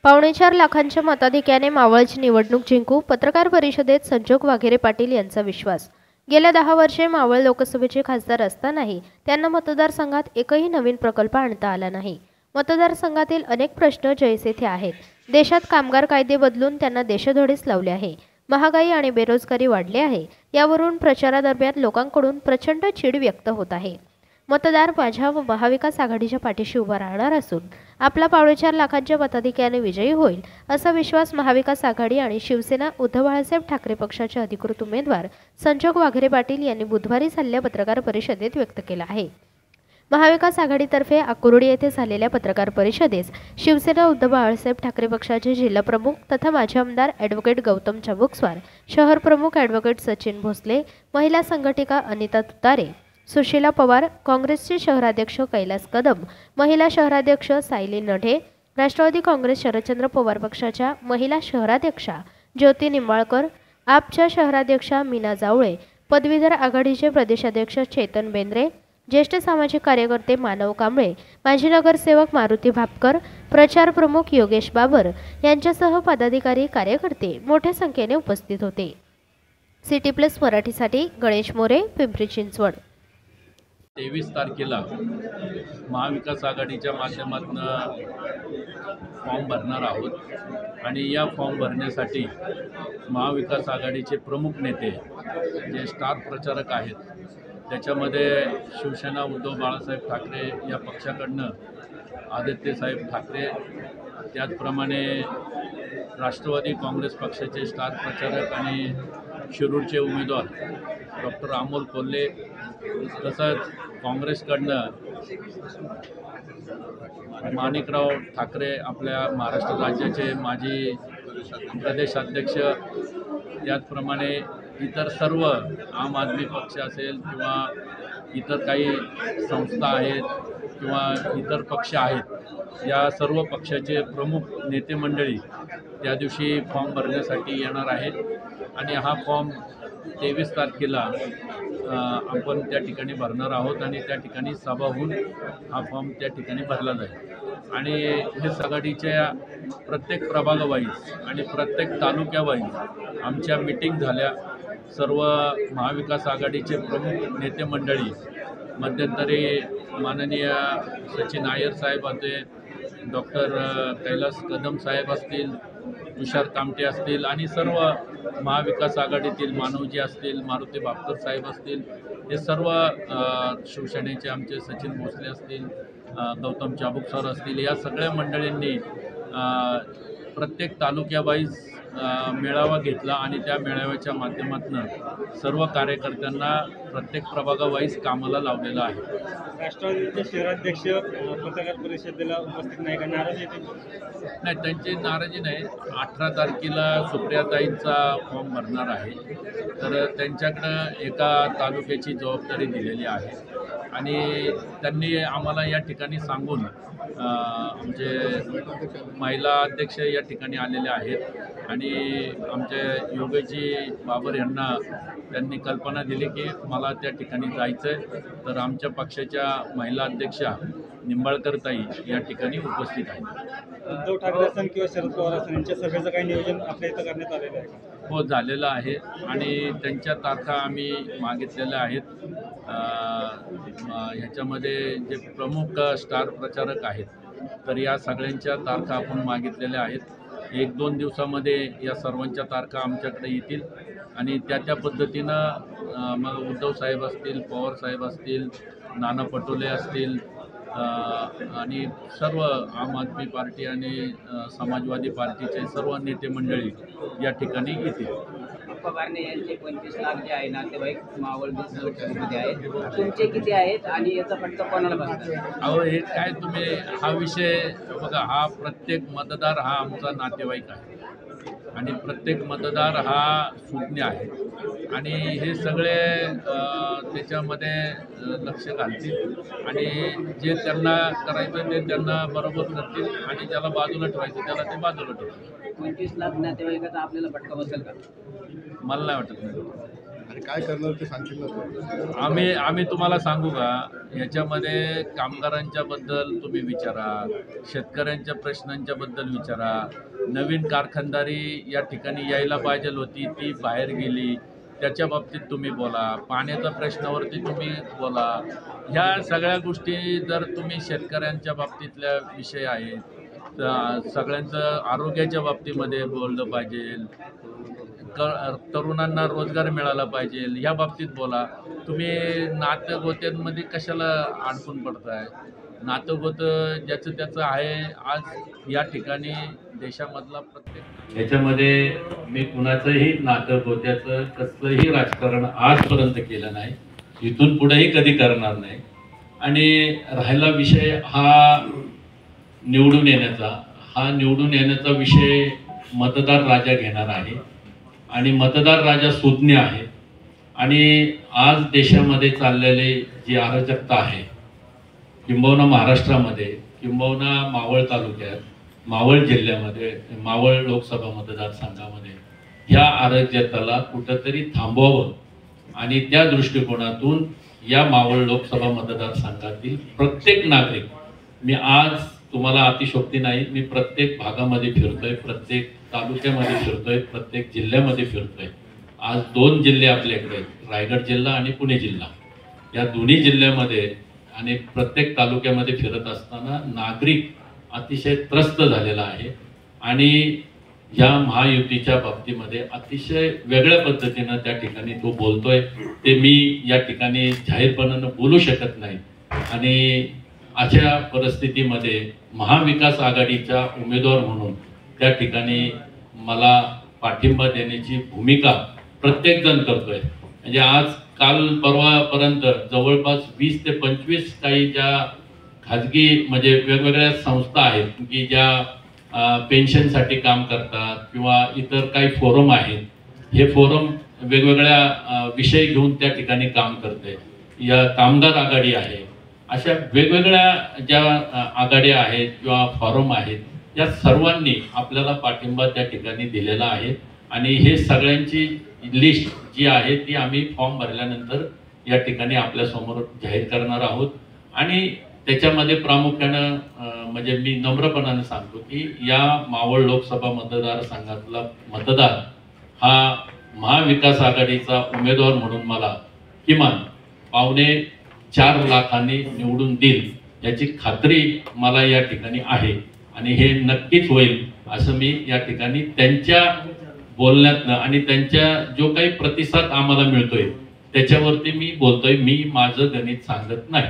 4.5 लाखांच्या मताधिक्याने मावळची निवडणूक जिंकू, पत्रकार परिषदेत संजोग वाघेरे पाटील यांचा विश्वास। गेल्या 10 वर्षे मावळ लोकसभेचे खासदार असतानाही त्यांना मतदारसंघात एकही नवीन प्रकल्प आणता आला नाही। मतदारसंघातील अनेक प्रश्न जैसे थे आहेत। देशात कामगार कायदे बदलून त्यांना देशधडीस लावले आहे। महागाई आणि बेरोजगारी वाढली आहे। यावरून प्रचारादरम्यान लोकांकडून प्रचंड चीड व्यक्त होत आहे। मतदार माझ्या व महाविकास आघाडीच्या पाठीशी उभा राहणार असून आपला 4.5 लाखांच्या मताधिक्याने विजयी होईल असा विश्वास महाविकास आघाडी आणि शिवसेना उद्धव बाळासाहेब ठाकरे पक्षाचे अधिकृत उमेदवार संजोग वाघेरे पाटील यांनी बुधवारी झालेल्या पत्रकार परिषदेत व्यक्त केला आहे। महाविकास आघाडीतर्फे आकुर्डी येथे झालेल्या पत्रकार परिषदेस शिवसेना उद्धव बाळासाहेब ठाकरे पक्षाचे जिल्हा प्रमुख तथा माजी आमदार ॲडव्होकेट गौतम चाबुकस्वार, शहर प्रमुख ॲडव्होकेट सचिन भोसले, महिला संघटिका अनिता तुतारे, सुशीला पवार, काँग्रेसचे शहराध्यक्ष कैलास कदम, महिला शहराध्यक्ष सायली नढे, राष्ट्रवादी काँग्रेस शरदचंद्र पवार पक्षाच्या महिला शहराध्यक्षा ज्योती निंबाळकर, आपच्या शहराध्यक्षा मीना जावळे, पदवीधर आघाडीचे प्रदेशाध्यक्ष चेतन बेंद्रे, ज्येष्ठ सामाजिक कार्यकर्ते मानव कांबळे, माजी नगरसेवक मारुती भापकर, प्रचार प्रमुख योगेश बाबर यांच्यासह पदाधिकारी कार्यकर्ते मोठ्या संख्येने उपस्थित होते। सिटी प्लस मराठीसाठी गणेश मोरे, पिंपरी चिंचवड। 23 तारखेला महाविकास आघाडीच्या माध्यमातून फॉर्म भरणार आहोत आणि या फॉर्म भरण्यासाठी महाविकास आघाडीचे प्रमुख नेते जे स्टार प्रचारक आहेत त्याच्यामध्ये शिवसेना उद्धव बाळासाहेब ठाकरे या पक्षाकडनं आदित्यसाहेब ठाकरे, त्याचप्रमाणे राष्ट्रवादी काँग्रेस पक्षाचे स्टार प्रचारक आणि शिरूरचे उमेदवार डॉक्टर अमोल कोल्हे, तसंच काँग्रेसकडनं माणिकराव ठाकरे आपल्या महाराष्ट्र राज्याचे माजी प्रदेशाध्यक्ष, त्याचप्रमाणे इतर सर्व आम आदमी पक्ष असेल किंवा इतर काही संस्था आहेत किंवा इतर पक्ष आहेत, या सर्व पक्षाचे प्रमुख नेते मंडळी त्या दिवशी फॉर्म भरण्यासाठी येणार आहेत आणि हा फॉर्म 23 तारखेला आपण त्या ठिकाणी भरणार आहोत आणि त्या ठिकाणी सभा होऊन हा फॉर्म त्या ठिकाणी भरला जाईल आणि हे आघाडीच्या प्रत्येक प्रभागावाईज आणि प्रत्येक तालुक्यावाईज आमच्या मीटिंग झाल्या। सर्व महाविकास आघाडीचे प्रमुख नेते मंडळी, मध्यंतरी माननीय सचिन आयर साहेब होते, डॉक्टर कैलास कदम साहेब असतील, तुषार कामटे असतील आणि सर्व महाविकास आघाडीतील मानवजी असतील, मारुती भापकर साहेब असतील, हे सर्व शिवसेनेचे आमचे सचिन भोसले असतील, गौतम चाबुकस्वार असतील, या सगळ्या मंडळींनी प्रत्येक तालुक्यावाईज मेळावा घेतला आणि त्या मेळाव्याच्या माध्यमातून सर्व कार्यकर्त्यांना प्रत्येक प्रभागावाईज कामाला लावलेलं आहे। राष्ट्रवादीचे शहराध्यक्ष पत्रकार परिषदेला उपस्थित नाही का, नाराजी येते? नाही, त्यांची नाराजी नाही। 18 तारखेला सुप्रियाताईंचा फॉर्म भरणार आहे, तर त्यांच्याकडं एका तालुक्याची जबाबदारी दिलेली आहे आणि त्यांनी आम्हाला या ठिकाणी सांगून आमचे महिला अध्यक्ष या ठिकाणी आलेले आहेत आणि आमचे योगेशजी बाबर यांना त्यांनी कल्पना दिली की मला त्या ठिकाणी जायचं आहे, तर आमच्या पक्षाच्या महिला अध्यक्षा निंबाळकर ताई या ठिकाणी उपस्थित आहेत। उद्धव ठाकरे असं किंवा शरद पवार असं यांच्या सभेचं काही नियोजन आपल्या इथं करण्यात आलेलं आहे का? हो, झालेलं आहे आणि त्यांच्या तारखा आम्ही मागितलेल्या आहेत। ह्याच्यामध्ये जे प्रमुख स्टार प्रचारक आहेत तर या सगळ्यांच्या तारखा आपण मागितलेल्या आहेत। 1-2 दिवसामध्ये या सर्वांच्या तारखा आमच्याकडे येतील आणि त्या पद्धतीनं मग उद्धव साहेब असतील, पवार साहेब असतील, नाना पटोले असतील आणि सर्व आम आदमी पार्टी आणि समाजवादी पार्टीचे सर्व नेते मंडळी या ठिकाणी येतील। पवारने यांचे 25 लाख जे आहे नातेवाईक मावळ लोकसभेमध्ये आहेत, तुमचे किती आहेत आणि याचा फटका कोणाला बसणार? अहो, हे काय तुम्ही हा विषय बघा, हा प्रत्येक मतदार हा आमचा नातेवाईक आहे आणि प्रत्येक मतदार हा सुज्ञ आहे आणि हे सगळे त्याच्यामध्ये लक्ष घालतील आणि जे त्यांना करायचं ते त्यांना बरोबर करतील आणि ज्याला बाजूला ठेवायचं त्याला ते बाजूला ठेवतील। 25 लाख नातेवाईकाचा आपल्याला फटका बसेल का? मला नाही वाटत नाही। आणि काय करणार ते सांगतील ना ते. आम्ही तुम्हाला सांगू का, याच्यामध्ये कामगारांच्या बद्दल तुम्ही विचारा, शेतकऱ्यांच्या प्रश्नांच्या बद्दल विचारा, नवीन कारखानदारी या ठिकाणी यायला पाहिजे होती ती बाहेर गेली त्याच्या बाबतीत तुम्ही बोला, पाण्याच्या प्रश्नावरती तुम्ही बोला. ह्या सगळ्या गोष्टी जर तुम्ही शेतकऱ्यांच्या बाबतीतल्या विषय आहेत, तर सगळ्यांचं आरोग्याच्या बाबतीमध्ये बोललं पाहिजे, तरुणांना रोजगार मिळाला पाहिजे या बाबतीत बोला. तुम्ही नातेगोत्यांमध्ये कशाला अडकून पडताय? नातेगोतं ज्याचं त्याचं आहे. आज या ठिकाणी देशामधला प्रत्येक याच्यामध्ये मी कुणाचंही नातेगोत्याचं कसलंही राजकारण आजपर्यंत केलं नाही, इथून पुढेही कधी करणार नाही. आणि राहिला विषय हा निवडून येण्याचा विषय मतदार राजा घेणार आहे आणि मतदार राजा सुज्ञ आहे. आणि आज देशामध्ये चाललेले जी अराजकता आहे, किंबहुना महाराष्ट्रामध्ये, किंबहुना मावळ तालुक्यात, मावळ जिल्ह्यामध्ये, मावळ लोकसभा मतदारसंघामध्ये ह्या अराजकताला कुठंतरी थांबवावं. आणि त्या दृष्टिकोनातून या मावळ लोकसभा मतदारसंघातील प्रत्येक नागरिक, मी आज तुम्हाला अतिशोक्ती नाही, मी प्रत्येक भागामध्ये फिरतोय, प्रत्येक तालुक्यामध्ये फिरतोय, प्रत्येक जिल्ह्यामध्ये फिरतोय. आज 2 जिल्हे आपल्याकडे आहेत, रायगड जिल्हा आणि पुणे जिल्हा. या दोन्ही जिल्ह्यामध्ये आणि प्रत्येक तालुक्यामध्ये फिरत असताना नागरिक अतिशय त्रस्त झालेला आहे. आणि या महायुतीच्या बाबतीमध्ये अतिशय वेगळ्या पद्धतीनं त्या ठिकाणी तो बोलतोय, ते मी या ठिकाणी जाहीरपणानं बोलू शकत नाही. आणि अशा परिस्थितीमध्ये महाविकास आघाडीचा उमेदवार म्हणून त्या ठिकाणी मला पाठिंबा देण्याची भूमिका प्रत्येकजण करतोय. म्हणजे आज काल परवापर्यंत जवळपास 20 ते 25 काही ज्या खाजगी म्हणजे वेगवेगळ्या संस्था आहेत की ज्या पेन्शनसाठी काम करतात किंवा इतर काही फोरम आहेत, हे फोरम वेगवेगळ्या विषय घेऊन त्या ठिकाणी काम करते. या कामगार आघाडी आहे, अशा वेगवेगळ्या ज्या आघाड्या आहेत किंवा फॉरम आहेत, या सर्वांनी आपल्याला पाठिंबा त्या ठिकाणी दिलेला आहे. आणि हे सगळ्यांची लिस्ट जी आहे ती आम्ही फॉर्म भरल्यानंतर या ठिकाणी आपल्यासमोर जाहीर करणार आहोत. आणि त्याच्यामध्ये प्रामुख्यानं म्हणजे मी नम्रपणाने सांगतो की या मावळ लोकसभा मतदारसंघातला मतदार हा महाविकास आघाडीचा उमेदवार म्हणून मला किमान 4.25 लाखांनी निवडून देईल याची खात्री मला या ठिकाणी आहे. आणि हे नक्कीच होईल असं मी या ठिकाणी त्यांच्या बोलण्यातनं आणि त्यांच्या जो काही प्रतिसाद आम्हाला मिळतोय त्याच्यावरती मी बोलतोय. मी माझं गणित सांगत नाही.